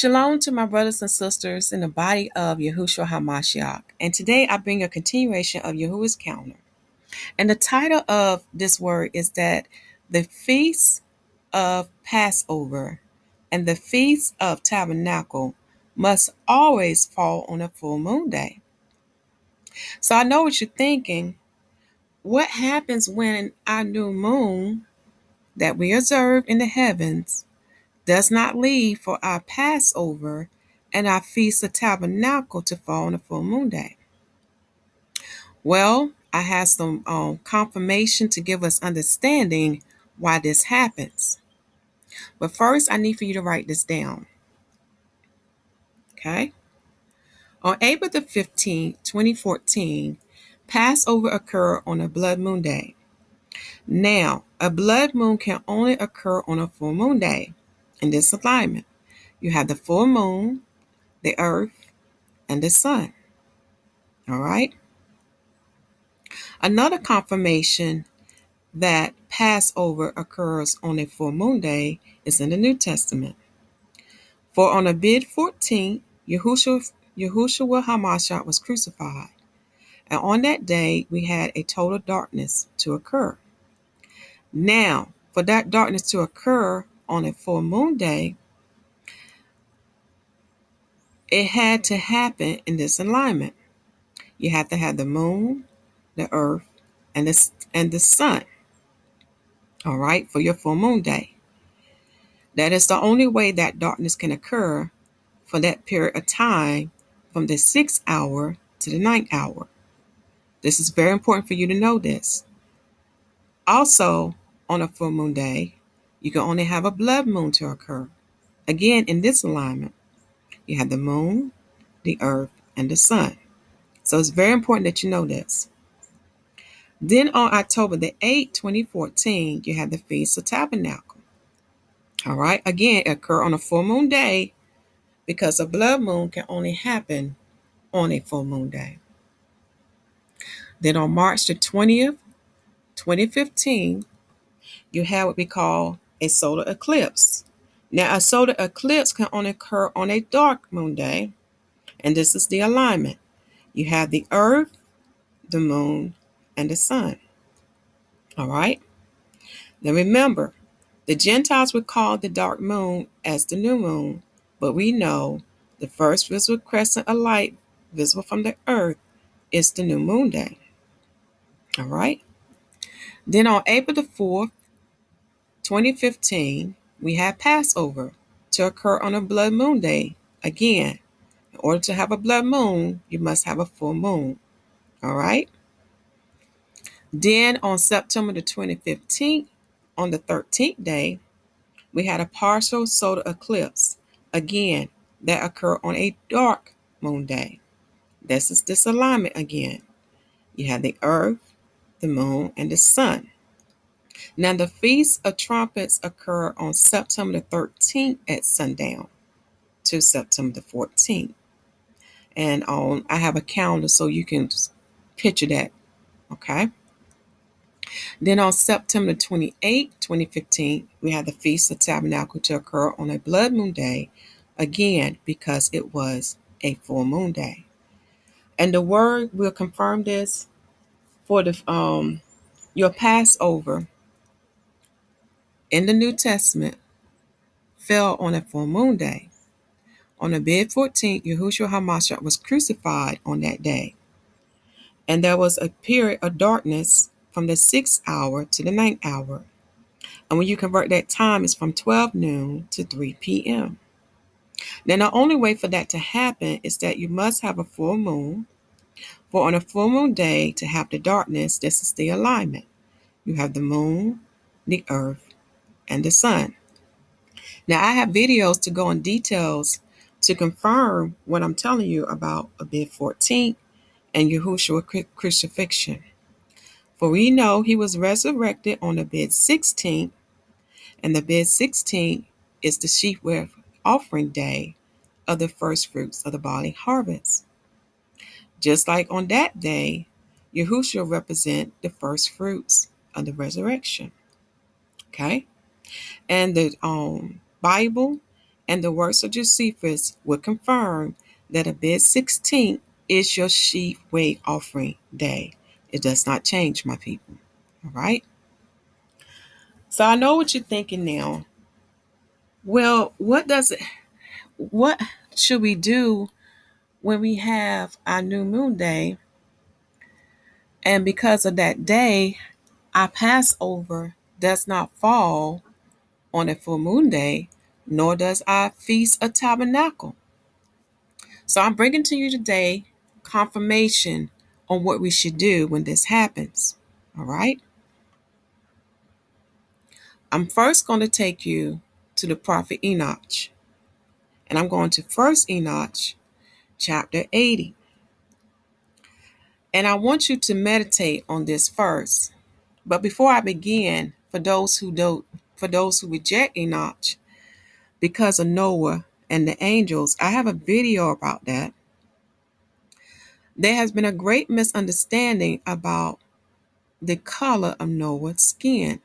Shalom to my brothers and sisters in the body of Yahushua HaMashiach. And today I bring a continuation of Yahuwah's calendar. And the title of this word is that the Feast of Passover and the Feast of Tabernacle must always fall on a full moon day. So I know what you're thinking. What happens when our new moon that we observe in the heavens does not leave for our Passover and our Feast of Tabernacle to fall on a full moon day? Well, I have some confirmation to give us understanding why this happens. But first, I need for you to write this down. Okay? On April the 15th, 2014, Passover occurred on a blood moon day. Now, a blood moon can only occur on a full moon day. In this alignment, you have the full moon, the earth, and the sun. All right? Another confirmation that Passover occurs on a full moon day is in the New Testament. For on Abib 14, Yahushua HaMashiach was crucified. And on that day, we had a total darkness to occur. Now, for that darkness to occur on a full moon day, it had to happen in this alignment. You have to have the moon, the earth, and the sun. All right, for your full moon day. That is the only way that darkness can occur for that period of time from the 6th hour to the 9th hour. This is very important for you to know this. Also, on a full moon day, you can only have a blood moon to occur. Again, in this alignment, you have the moon, the earth, and the sun. So it's very important that you know this. Then on October the 8th, 2014, you have the Feast of Tabernacles. All right, again, it occur on a full moon day because a blood moon can only happen on a full moon day. Then on March the 20th, 2015, you have what we call a solar eclipse. Now, a solar eclipse can only occur on a dark moon day, and this is the alignment. You have the earth, the moon, and the sun. All right? Now remember, the Gentiles would call the dark moon as the new moon, but we know the first visible crescent of light visible from the earth is the new moon day. All right? Then on April the 4th, 2015, we had Passover to occur on a blood moon day. Again, in order to have a blood moon, you must have a full moon. All right? Then on September the 2015, on the 13th day, we had a partial solar eclipse. Again, that occurred on a dark moon day. This is this alignment again. You have the earth, the moon, and the sun. Now, the Feast of Trumpets occur on September the 13th at sundown to September the 14th. And I have a calendar so you can picture that, okay? Then on September 28, 2015, we had the Feast of Tabernacles to occur on a blood moon day, again, because it was a full moon day. And the word will confirm this for the your Passover in the New Testament fell on a full moon day. On Abib 14th, Yahushua HaMashiach was crucified on that day. And there was a period of darkness from the 6th hour to the 9th hour. And when you convert that time, it's from 12 noon to 3 p.m. Now, the only way for that to happen is that you must have a full moon. For on a full moon day to have the darkness, this is the alignment. You have the moon, the earth, and the sun. Now, I have videos to go in details to confirm what I'm telling you about Abib 14 and Yahushua crucifixion. For we know he was resurrected on Abib 16, and the Abib 16 is the sheaf offering day of the first fruits of the barley harvest. Just like on that day, Yahushua represent the first fruits of the resurrection. Okay? And the Bible And the works of Josephus will confirm that Abib 16 is your sheep weight offering day. It does not change, my people. All right? So I know what you're thinking now. Well, what should we do when we have our new moon day? And because of that day, our Passover does not fall on a full moon day, nor does our Feast of Tabernacle. So I'm bringing to you today confirmation on what we should do when this happens. All right? I'm first going to take you to the prophet Enoch. And I'm going to First Enoch chapter 80. And I want you to meditate on this first. But before I begin, for those who reject Enoch because of Noah and the angels, I have a video about that. There has been a great misunderstanding about the color of Noah's skin.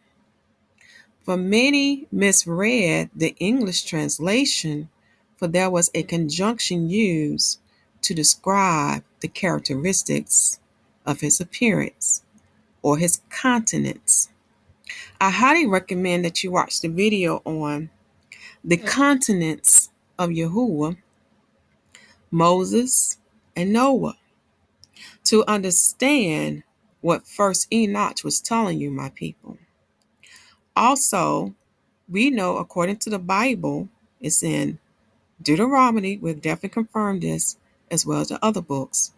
For many misread the English translation, for there was a conjunction used to describe the characteristics of his appearance or his countenance. I highly recommend that you watch the video on the countenance of Yahuwah, Moses, and Noah to understand what First Enoch was telling you, my people. Also, we know according to the Bible, it's in Deuteronomy, we'll definitely confirm this, as well as the other books.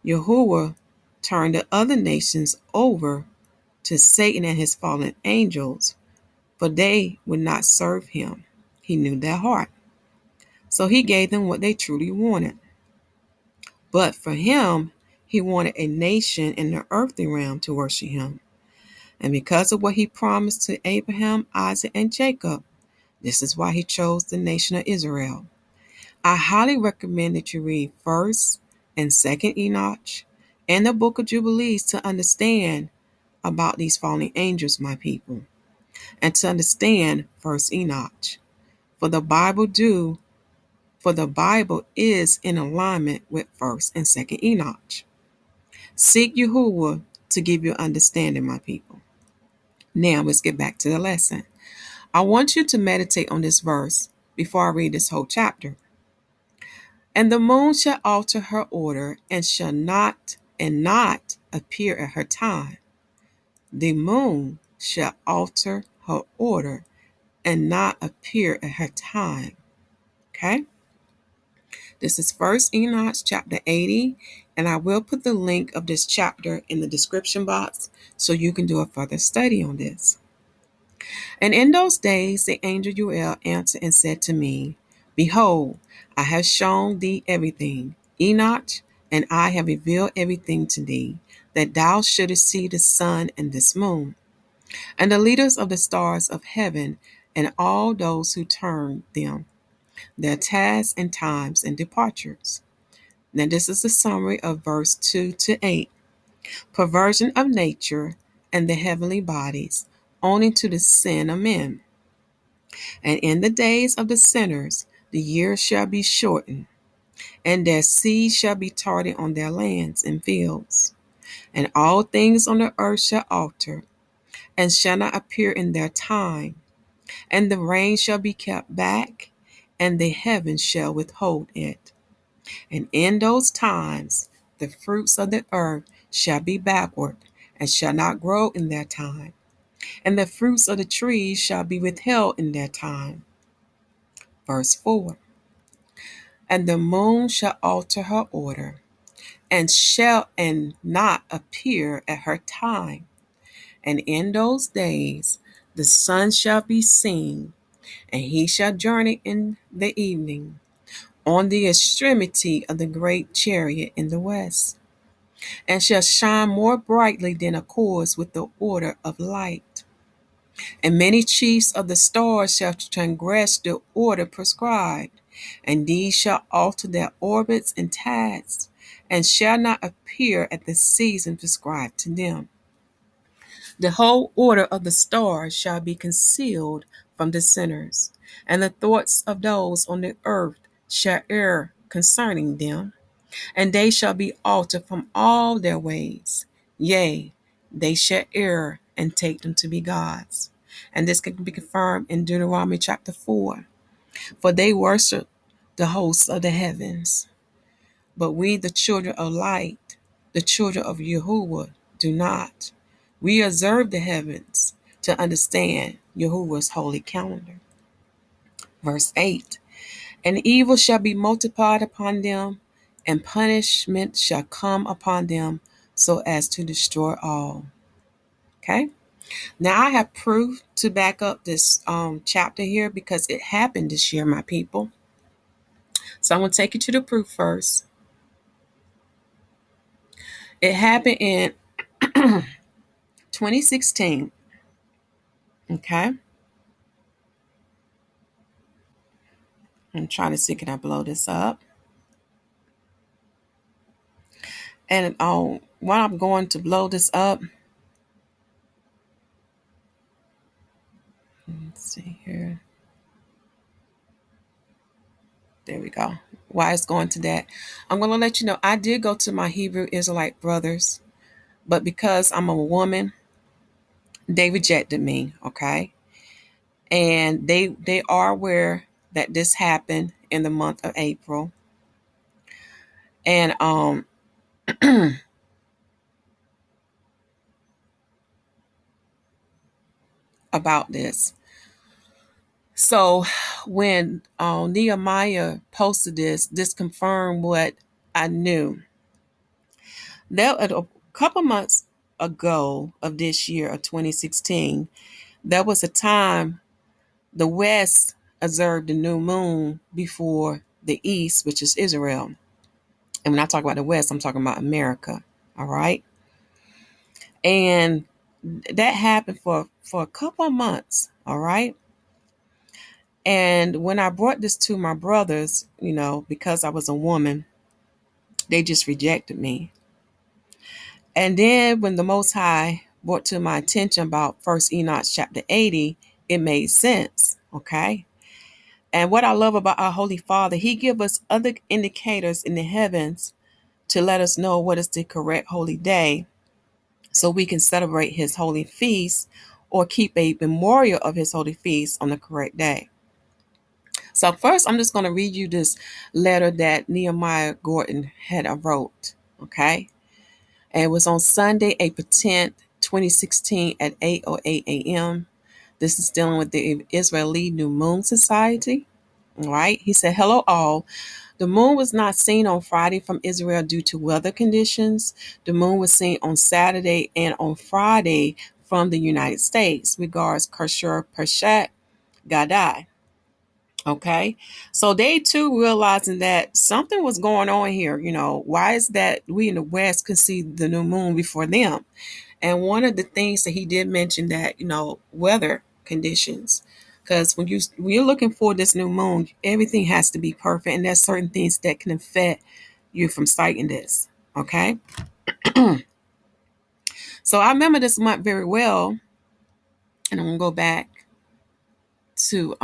Yahuwah turned the other nations over to Satan and his fallen angels, for they would not serve him. He knew their heart. So he gave them what they truly wanted. But for him, he wanted a nation in the earthly realm to worship him. And because of what he promised to Abraham, Isaac, and Jacob, this is why he chose the nation of Israel. I highly recommend that you read 1st and 2nd Enoch and the book of Jubilees to understand about these fallen angels, my people, and to understand 1st Enoch. For the Bible is in alignment with 1st and 2nd Enoch. Seek Yahuwah to give you understanding, my people. Now let's get back to the lesson. I want you to meditate on this verse before I read this whole chapter. And the moon shall alter her order and shall not appear at her time. The moon shall alter her order and not appear at her time. Okay? This is First Enoch chapter 80, and I will put the link of this chapter in the description box so you can do a further study on this. And in those days the angel Uriel answered and said to me, Behold, I have shown thee everything, Enoch, and I have revealed everything to thee, that thou shouldest see the sun and this moon, and the leaders of the stars of heaven, and all those who turn them, their tasks and times and departures. Now this is the summary of verse 2 to 8. Perversion of nature and the heavenly bodies, owing to the sin of men. And in the days of the sinners, the years shall be shortened, and their seed shall be tarded on their lands and fields. And all things on the earth shall alter, and shall not appear in their time. And the rain shall be kept back, and the heavens shall withhold it. And in those times the fruits of the earth shall be backward, and shall not grow in their time. And the fruits of the trees shall be withheld in their time. Verse 4. And the moon shall alter her order, and shall not appear at her time. And in those days the sun shall be seen, and he shall journey in the evening, on the extremity of the great chariot in the west, and shall shine more brightly than accords with the order of light. And many chiefs of the stars shall transgress the order prescribed, and these shall alter their orbits and tasks, and shall not appear at the season prescribed to them. The whole order of the stars shall be concealed from the sinners, and the thoughts of those on the earth shall err concerning them, and they shall be altered from all their ways. Yea, they shall err and take them to be gods. And this can be confirmed in Deuteronomy chapter 4. For they worship the hosts of the heavens. But we, the children of light, the children of Yahuwah, do not. We observe the heavens to understand Yahuwah's holy calendar. Verse 8. And evil shall be multiplied upon them, and punishment shall come upon them, so as to destroy all. Okay? Now I have proof to back up this chapter here because it happened this year, my people. So I'm going to take you to the proof first. It happened in 2016. Okay? I'm trying to see, can I blow this up? And while I'm going to blow this up, let's see here. There we go. Why it's going to that. I'm going to let you know, I did go to my Hebrew Israelite brothers, but because I'm a woman, they rejected me, okay? And they are aware that this happened in the month of April. And about this. So when Nehemiah posted this confirmed what I knew. That a couple months ago of this year of 2016, there was a time the West observed the new moon before the East, which is Israel. And when I talk about the West, I'm talking about America. All right. And that happened for a couple of months. All right. And when I brought this to my brothers, because I was a woman, they just rejected me. And then when the Most High brought to my attention about First Enoch chapter 80, it made sense. Okay. And what I love about our Holy Father, he give us other indicators in the heavens to let us know what is the correct holy day so we can celebrate his holy feast or keep a memorial of his holy feast on the correct day. So first, I'm just going to read you this letter that Nehemiah Gordon had wrote, okay? And it was on Sunday, April 10th, 2016 at 8:08 a.m. This is dealing with the Israeli New Moon Society, all right? He said, hello all. The moon was not seen on Friday from Israel due to weather conditions. The moon was seen on Saturday and on Friday from the United States. Regards, Kershur Pershat Gadai. Okay, so they too realizing that something was going on here. Why is that we in the West could see the new moon before them? And one of the things that he did mention that, weather conditions, because when you're looking for this new moon, everything has to be perfect, and there's certain things that can affect you from sighting this. Okay, so I remember this month very well, and I'm gonna go back to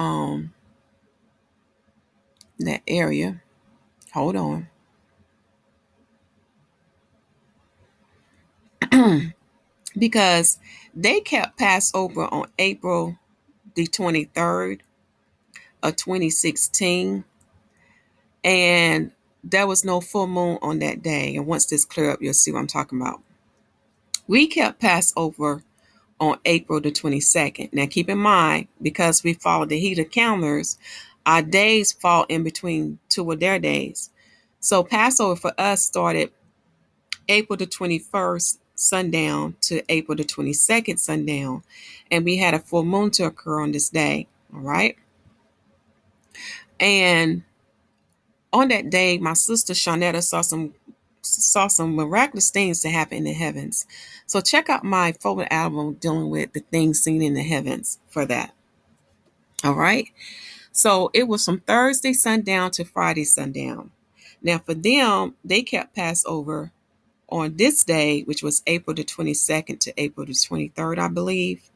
that area. Hold on. Because they kept Passover on April the 23rd of 2016, and there was no full moon on that day. And once this clear up, you'll see what I'm talking about. We kept Passover on April the 22nd. Now keep in mind, because we follow the heather calendars, our days fall in between two of their days. So Passover for us started April the 21st sundown to April the 22nd sundown. And we had a full moon to occur on this day. All right. And on that day, my sister Shawnetta saw some miraculous things to happen in the heavens. So check out my photo album dealing with the things seen in the heavens for that. All right. So it was from Thursday sundown to Friday sundown. Now for them, they kept Passover on this day, which was April the 22nd to April the 23rd, I believe.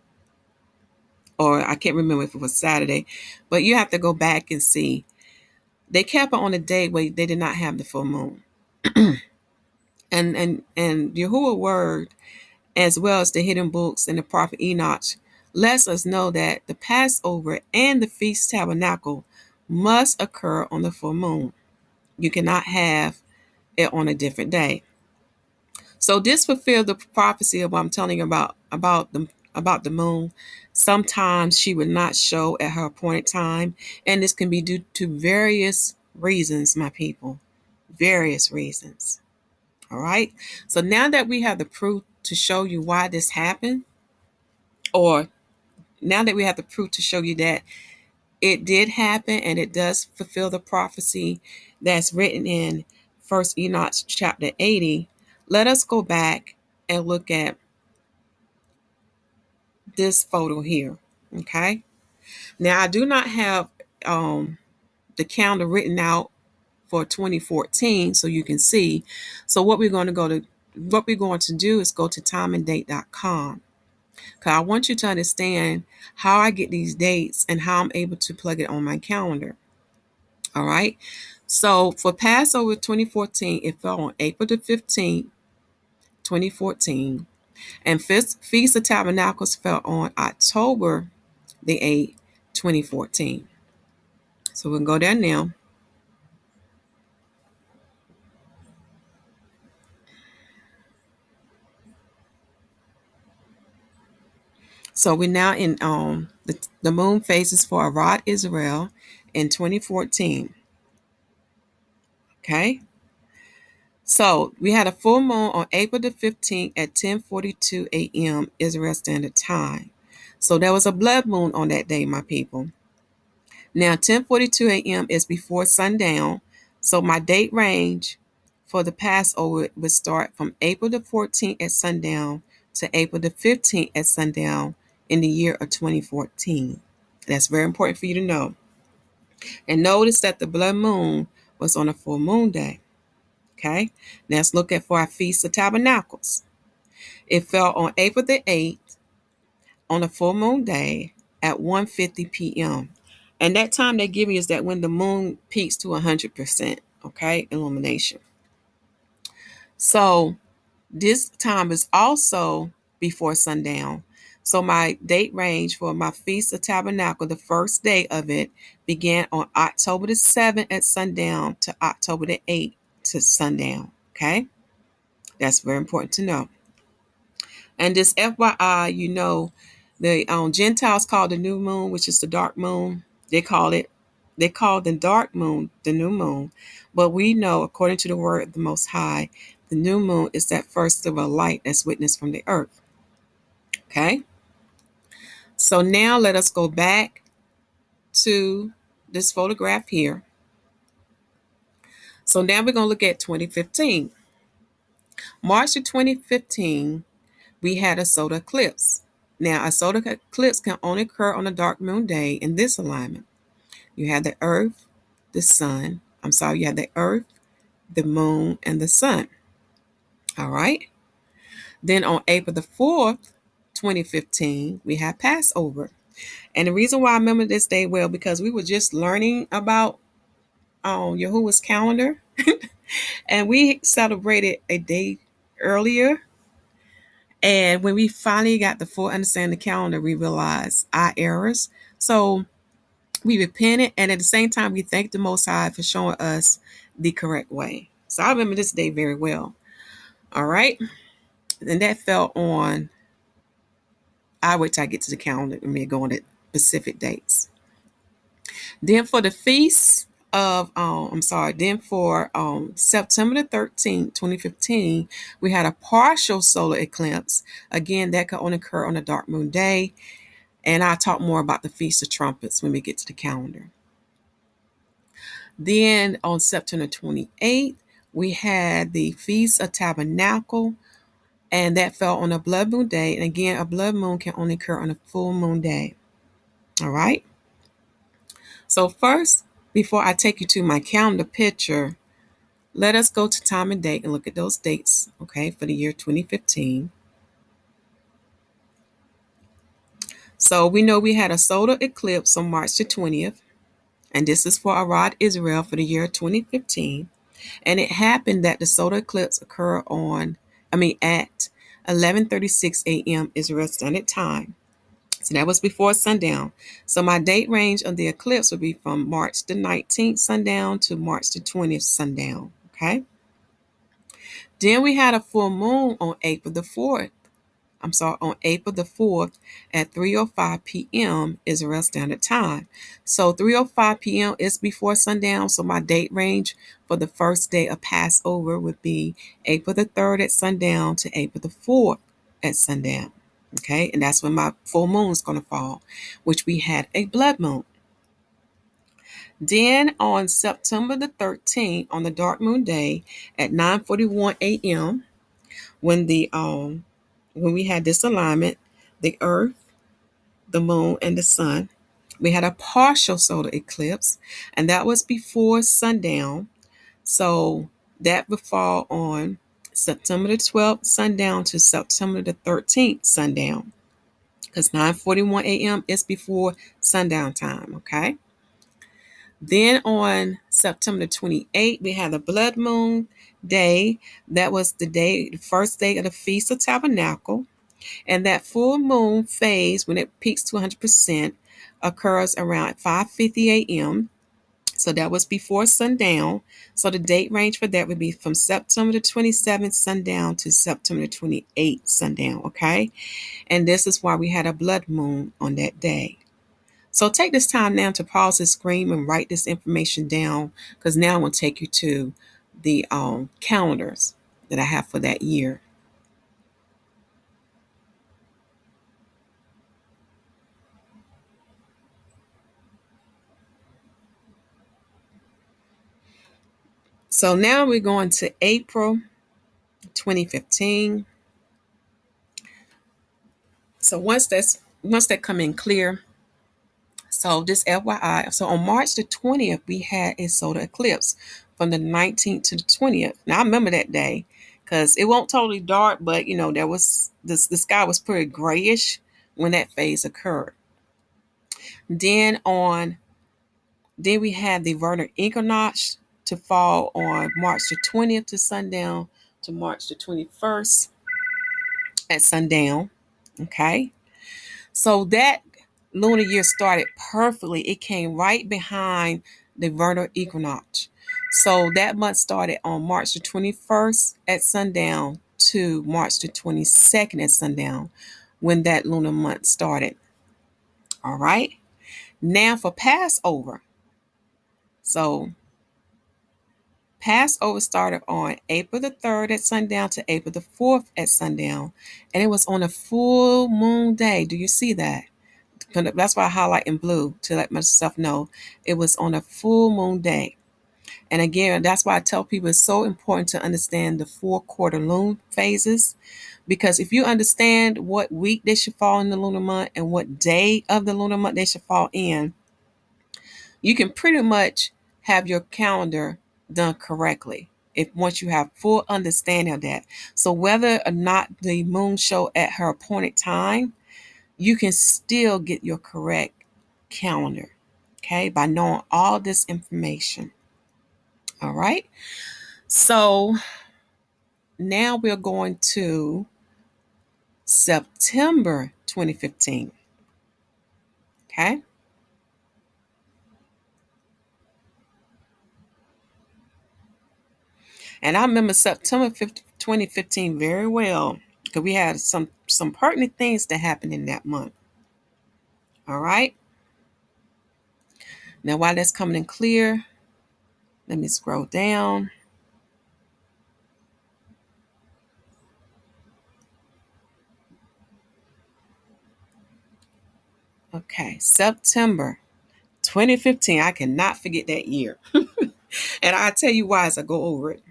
or I can't remember if it was Saturday, but you have to go back and see. They kept it on a day where they did not have the full moon. And Yahuwah word, as well as the hidden books and the prophet Enoch, lets us know that the Passover and the Feast Tabernacle must occur on the full moon. You cannot have it on a different day. So this fulfilled the prophecy of what I'm telling you about the moon. Sometimes she would not show at her appointed time, and this can be due to various reasons, my people. Various reasons. All right. So now that we have the proof to show you why this happened, or now that we have the proof to show you that it did happen and it does fulfill the prophecy that's written in First Enoch chapter 80, let us go back and look at this photo here. Okay. Now I do not have the calendar written out for 2014 so you can see. So what we're going to do is go to timeanddate.com, because I want you to understand how I get these dates and how I'm able to plug it on my calendar. All right. So for Passover 2014, it fell on April the 15th, 2014. And Feast of Tabernacles fell on October the 8th, 2014. So we'll go there now. So we're now in the moon phases for Arad Israel in 2014. Okay. So we had a full moon on April the 15th at 10:42 a.m. Israel Standard Time. So there was a blood moon on that day, my people. Now 10:42 a.m. is before sundown. So my date range for the Passover would start from April the 14th at sundown to April the 15th at sundown in the year of 2014. That's very important for you to know. And notice that the blood moon was on a full moon day. Okay, now let's look at for our Feast of Tabernacles. It fell on April the 8th on a full moon day at 1:50 p.m. And that time they give you is that when the moon peaks to 100%, okay, illumination. So this time is also before sundown. So my date range for my Feast of Tabernacle, the first day of it, began on October the 7th at sundown to October the 8th to sundown. Okay, that's very important to know. And this FYI, the Gentiles call the new moon, which is the dark moon. They call the dark moon the new moon. But we know, according to the word of the Most High, the new moon is that first of a light that's witnessed from the earth. Okay? So now let us go back to this photograph here. So now we're going to look at 2015. March of 2015, we had a solar eclipse. Now, a solar eclipse can only occur on a dark moon day in this alignment. You have the earth, the sun. You have the earth, the moon, and the sun. All right. Then on April the 4th, 2015, we had Passover. And the reason why I remember this day well, because we were just learning about Yahuwah's calendar. And we celebrated a day earlier. And when we finally got the full understanding of the calendar, we realized our errors. So we repented, and at the same time, we thanked the Most High for showing us the correct way. So I remember this day very well. All right. And that fell on, I'll wait till I get to the calendar and we'll go on to specific dates. Then for the feast of, then for September the 13th, 2015, we had a partial solar eclipse. Again, that could only occur on a dark moon day. And I'll talk more about the Feast of Trumpets when we get to the calendar. Then on September 28th, we had the Feast of Tabernacle, and that fell on a blood moon day. And again, a blood moon can only occur on a full moon day. All right. So first, before I take you to my calendar picture, let us go to time and date and look at those dates, okay, for the year 2015. So we know we had a solar eclipse on March the 20th, and this is for Arad, Israel for the year 2015. And it happened that the solar eclipse occurred at 11:36 a.m. Israel Standard Time. So that was before sundown. So my date range of the eclipse would be from March the 19th sundown to March the 20th sundown. Okay. Then we had a full moon on April the 4th. On April the 4th at 3:05 p.m. Israel Standard Time. So 3:05 p.m. is before sundown. So my date range for the first day of Passover would be April the 3rd at sundown to April the 4th at sundown. Okay, and that's when my full moon is going to fall, which we had a blood moon. Then on September the 13th, on the dark moon day at 9:41 a.m., when we had this alignment, the earth, the moon, and the sun, we had a partial solar eclipse, and that was before sundown. So that would fall on September the 12th sundown to September the 13th sundown, because 9:41 a.m. is before sundown time. Okay. Then on September 28th, we had the blood moon day. That was the first day of the Feast of Tabernacles. And that full moon phase, when it peaks to 100%, occurs around 5:50 a.m. So that was before sundown. So the date range for that would be from September the 27th sundown to September the 28th sundown. Okay. And this is why we had a blood moon on that day. So take this time now to pause the screen and write this information down, because now I'm going to take you to the calendars that I have for that year. So now we're going to April 2015. So once that come in clear, so this FYI, so on March the 20th, we had a solar eclipse from the 19th to the 20th. Now I remember that day because it won't totally dark, but there was the sky was pretty grayish when that phase occurred. Then we had the vernal equinox to fall on March the 20th to sundown to March the 21st at sundown. Okay. So that lunar year started perfectly. It came right behind the vernal equinox. So that month started on March the 21st at sundown to March the 22nd at sundown when that lunar month started. All right. Now for Passover. So Passover started on April the 3rd at sundown to April the 4th at sundown. And it was on a full moon day. Do you see that? That's why I highlight in blue to let myself know it was on a full moon day. And again, that's why I tell people it's so important to understand the 4-quarter lunar phases. Because if you understand what week they should fall in the lunar month and what day of the lunar month they should fall in, you can pretty much have your calendar done correctly once you have full understanding of that. So whether or not the moon show at her appointed time, you can still get your correct calendar, okay, by knowing all this information. All right. So now we're going to September 2015. Okay. And I remember September 2015 very well because we had some pertinent things that happened in that month. All right. Now, while that's coming in clear, let me scroll down. Okay, September 2015. I cannot forget that year. And I'll tell you why as I go over it.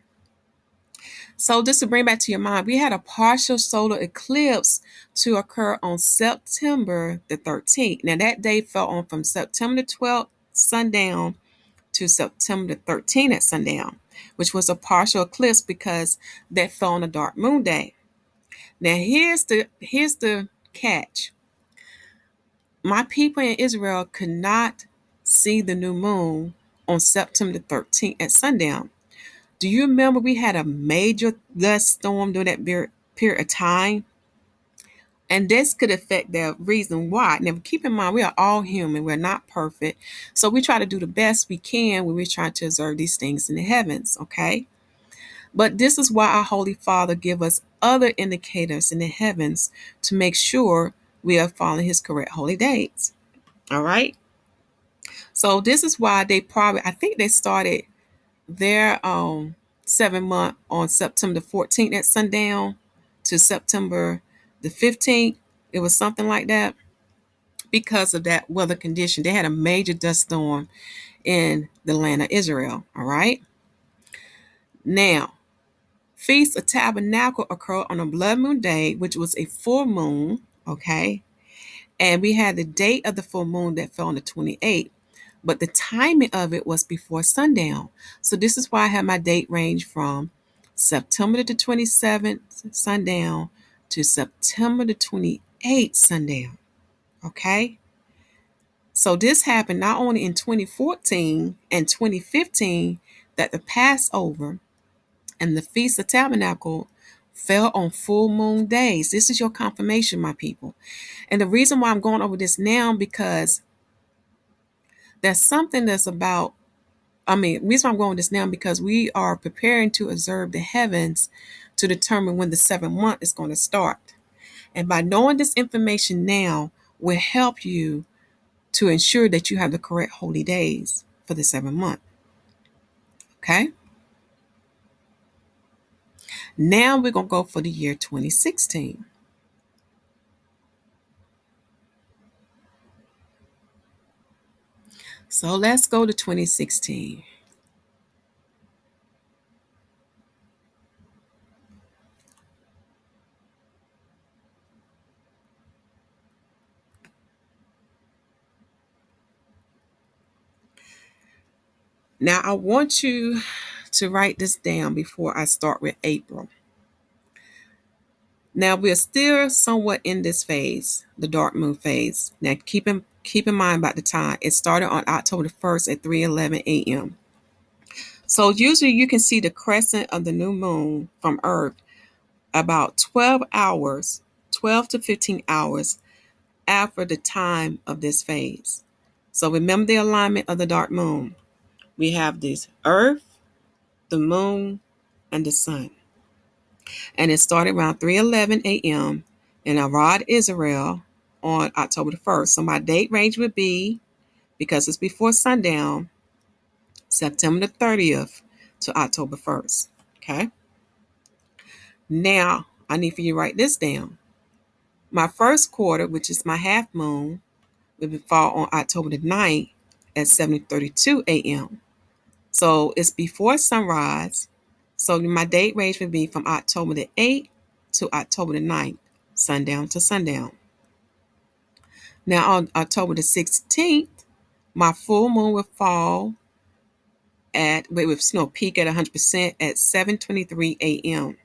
So just to bring back to your mind, we had a partial solar eclipse to occur on September the 13th. Now that day fell on from September the 12th sundown to September the 13th at sundown, which was a partial eclipse because that fell on a dark moon day. Now here's the catch. my people in Israel could not see the new moon on September 13th at sundown. Do you remember we had a major dust storm during that period of time? And this could affect the reason why. Now, keep in mind, we are all human. We're not perfect. So we try to do the best we can when we're trying to observe these things in the heavens, okay? But this is why our Holy Father give us other indicators in the heavens to make sure we are following his correct holy dates. All right? So this is why I think they started their 7 month on September the 14th at sundown to September the 15th. It was something like that because of that weather condition. They had a major dust storm in the land of Israel. All right. Now, Feast of Tabernacle occurred on a blood moon day, which was a full moon. Okay. And we had the date of the full moon that fell on the 28th. But the timing of it was before sundown. So this is why I have my date range from September the 27th sundown to September the 28th sundown. Okay. So this happened not only in 2014 and 2015 that the Passover and the Feast of Tabernacle fell on full moon days. This is your confirmation, my people. And the reason why I'm going over this now because there's something that's about the reason why I'm going with this now because we are preparing to observe the heavens to determine when the 7th month is going to start. And by knowing this information now will help you to ensure that you have the correct holy days for the 7th month. Okay? Now we're going to go for the year 2016. So let's go to 2016. Now I want you to write this down before I start with April. Now we're still somewhat in this phase, the dark moon phase. Now keep in mind about the time. It started on October the 1st at 3:11 a.m. So usually you can see the crescent of the new moon from Earth about 12 hours, 12 to 15 hours after the time of this phase. So remember the alignment of the dark moon. We have this Earth, the moon, and the sun. And it started around 3:11 a.m. in Arad, Israel on October the 1st. So my date range would be, because it's before sundown, September the 30th to October 1st. Okay. Now, I need for you to write this down. My first quarter, which is my half moon, will fall on October the 9th at 7:32 a.m. So it's before sunrise. So my date range would be from October the 8th to October the 9th, sundown to sundown. Now on October the 16th, my full moon will fall with snow peak at 100% at 7:23 a.m.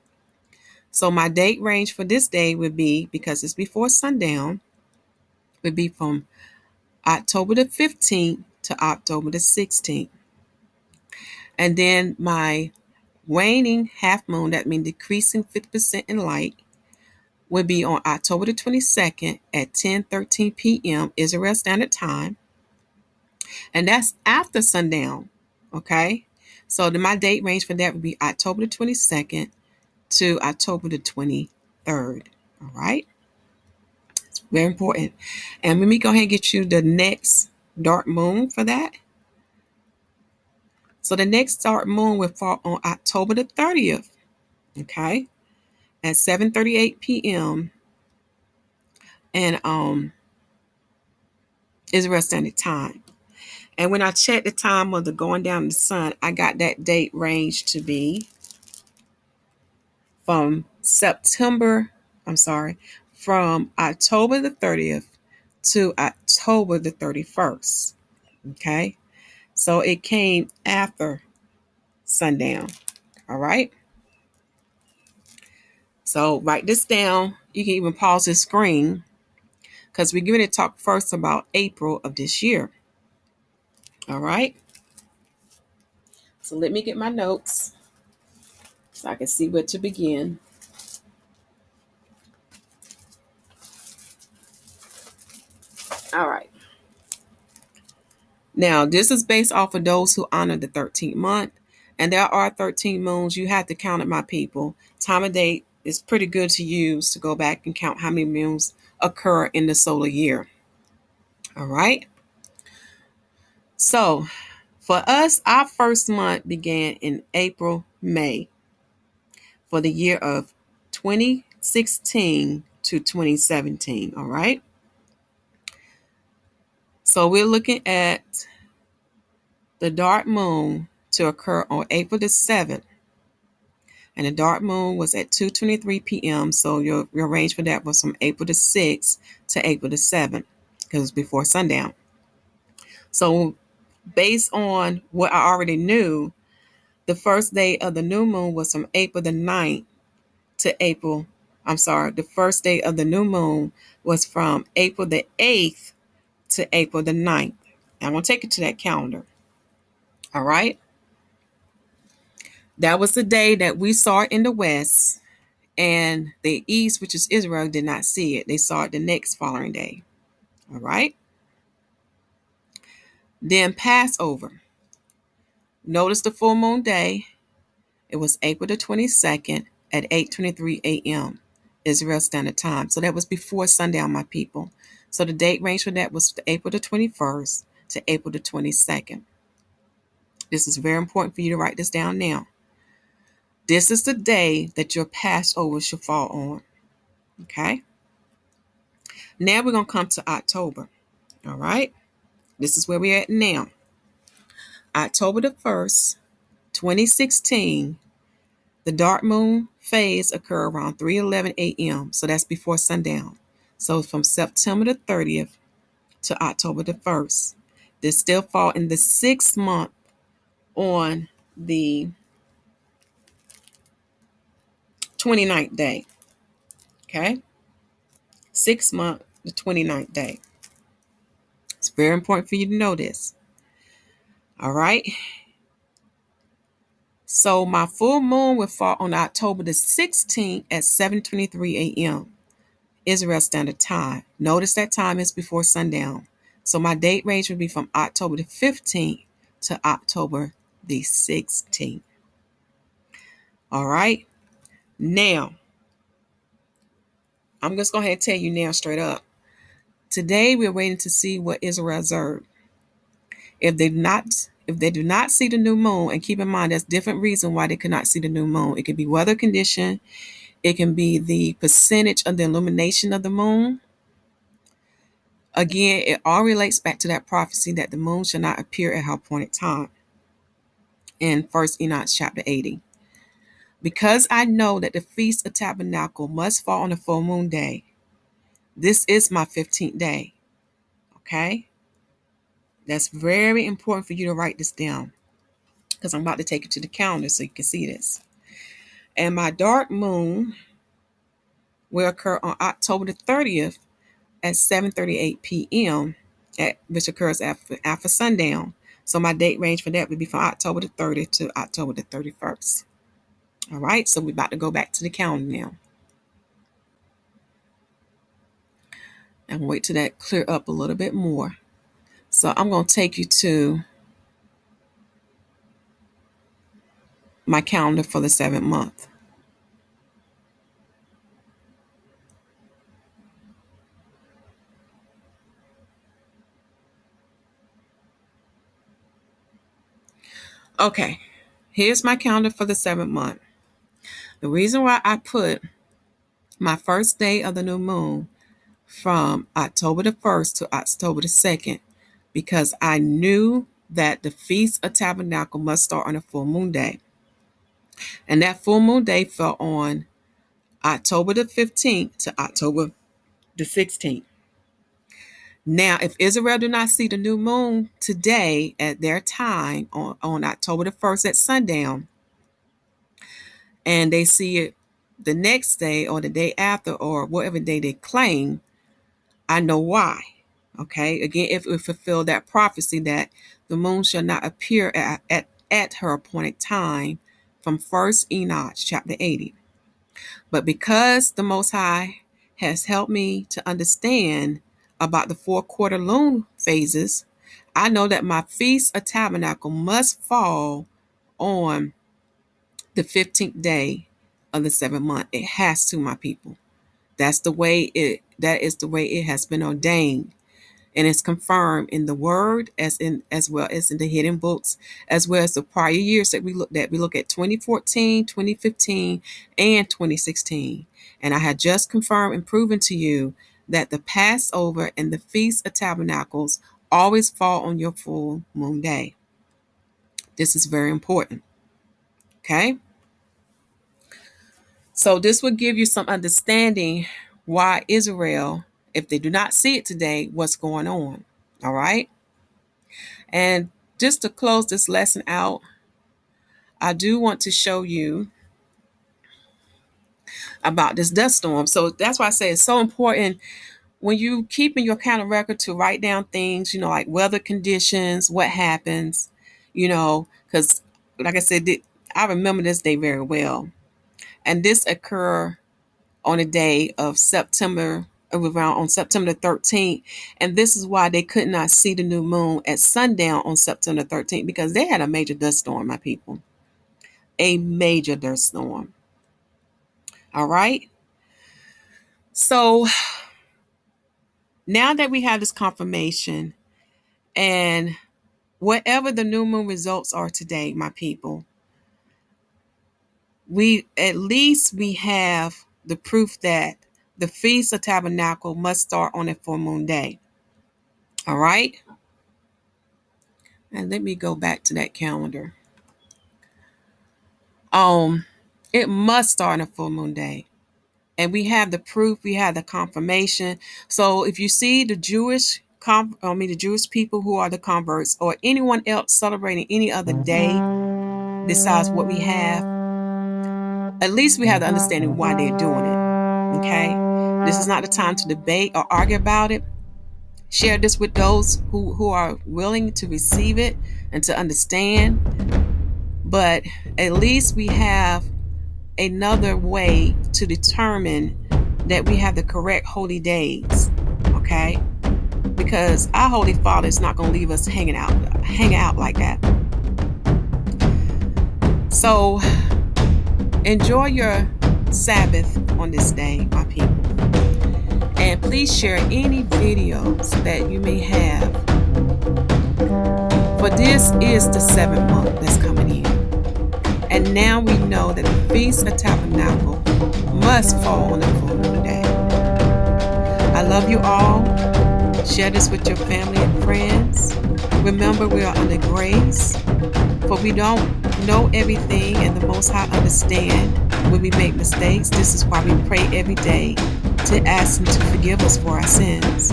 So my date range for this day would be, because it's before sundown, would be from October the 15th to October the 16th. And then my waning half moon, that means decreasing 50% in light, would be on October the 22nd at 10:13 p.m. Israel Standard Time. And that's after sundown. Okay. So my date range for that would be October the 22nd to October the 23rd. All right. It's very important. And let me go ahead and get you the next dark moon for that. So the next dark moon will fall on October the 30th. Okay. At 7:38 p.m. and Israel Standard Time. And when I checked the time of the going down of the sun, I got that date range to be from from October the 30th to October the 31st. Okay. So it came after sundown. All right. So write this down. You can even pause the screen because we're going to talk first about April of this year. All right. So let me get my notes so I can see where to begin. All right. Now, this is based off of those who honor the 13th month. And there are 13 moons. You have to count it, my people. Time of date is pretty good to use to go back and count how many moons occur in the solar year. All right. So for us, our first month began in April, May for the year of 2016 to 2017. All right. So we're looking at the dark moon to occur on April the 7th. And the dark moon was at 2:23 p.m. So your range for that was from April the 6th to April the 7th, because it was before sundown. So based on what I already knew, the first day of the new moon was from April the 9th to the first day of the new moon was from April the 8th to April the 9th. I'm going to take it to that calendar. All right. That was the day that we saw it in the west, and the east, which is Israel, did not see it. They saw it the next following day. All right. Then Passover. Notice the full moon day. It was April the 22nd at 8:23 a.m. Israel Standard Time. So that was before sundown, my people. So the date range for that was April the 21st to April the 22nd. This is very important for you to write this down now. This is the day that your Passover should fall on. Okay. Now we're going to come to October. All right. This is where we're at now. October the 1st, 2016, the dark moon phase occurred around 3:11 a.m. So that's before sundown. So from September the 30th to October the 1st. This still fall in the 6th month on the 29th day. Okay? 6th month, the 29th day. It's very important for you to know this. All right? So my full moon will fall on October the 16th at 7:23 a.m. Israel Standard Time. Notice that time is before sundown. So my date range would be from October the 15th to October the 16th. All right. Now, I'm just going to tell you now straight up. Today, we're waiting to see what Israel observed. If they do not see the new moon, and keep in mind there's different reasons why they could not see the new moon. It could be weather condition. It can be the percentage of the illumination of the moon. Again, it all relates back to that prophecy that the moon shall not appear at her appointed time in 1 Enoch chapter 80. Because I know that the Feast of Tabernacles must fall on the full moon day, this is my 15th day. Okay? That's very important for you to write this down, because I'm about to take it to the calendar so you can see this. And my dark moon will occur on October the 30th at 7:38 p.m., which occurs after sundown. So my date range for that would be from October the 30th to October the 31st. All right, so we're about to go back to the calendar now. And wait till that clear up a little bit more. So I'm going to take you to my calendar for the 7th month. Okay, here's my calendar for the 7th month. The reason why I put my first day of the new moon from October the 1st to October the 2nd, because I knew that the Feast of Tabernacles must start on a full moon day. And that full moon day fell on October the 15th to October the 16th. Now, if Israel do not see the new moon today at their time on October the 1st at sundown, and they see it the next day or the day after or whatever day they claim, I know why. Okay, again, if we fulfill that prophecy that the moon shall not appear at her appointed time from 1st Enoch chapter 80. But because the Most High has helped me to understand about the 4-quarter lunar phases, I know that my Feast of Tabernacle must fall on the 15th day of the 7th month. It has to, my people. That is the way it has been ordained. And it's confirmed in the word as well as in the hidden books, as well as the prior years that we looked at. We look at 2014, 2015, and 2016. And I had just confirmed and proven to you that the Passover and the Feast of Tabernacles always fall on your full moon day. This is very important. Okay? So this will give you some understanding why Israel, if they do not see it today, what's going on. All right? And just to close this lesson out, I do want to show you about this dust storm. So that's why I say it's so important when you keep in your kind of record to write down things, like weather conditions, what happens, because like I said, I remember this day very well. And this occurred on a day of on September 13th. And this is why they could not see the new moon at sundown on September 13th, because they had a major dust storm, my people. A major dust storm. All right. So now that we have this confirmation, and whatever the new moon results are today, my people, we have the proof that the Feast of Tabernacle must start on a full moon day. All right. And let me go back to that calendar. It must start on a full moon day. And we have the proof, we have the confirmation. So if you see the Jewish people who are the converts, or anyone else celebrating any other day besides what we have, at least we have the understanding why they're doing it. Okay? This is not the time to debate or argue about it. Share this with those who are willing to receive it and to understand. But at least we have another way to determine that we have the correct holy days. Okay? Because our Holy Father is not going to leave us hanging out like that. So enjoy your Sabbath on this day, my people. And please share any videos that you may have. For this is the 7th month that's coming in. And now we know that the Feast of Tabernacle must fall on the full moon day. I love you all. Share this with your family and friends. Remember, we are under grace, for we don't know everything, and the Most High understand when we make mistakes. This is why we pray every day to ask Him to forgive us for our sins.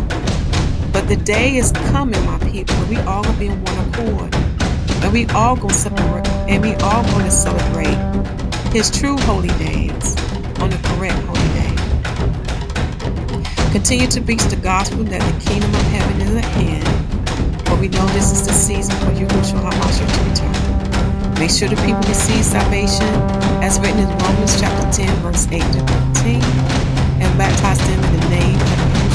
But the day is coming, my people, where we all gonna be in one accord, and we all gonna separate, and we all gonna celebrate His true holy days on the correct holy day. Continue to preach the gospel that the kingdom of heaven is at hand, for we know this is the season for YHWH to return. Make sure the people receive salvation as written in Romans chapter 10, verse 8 to 13, and baptize them in the name of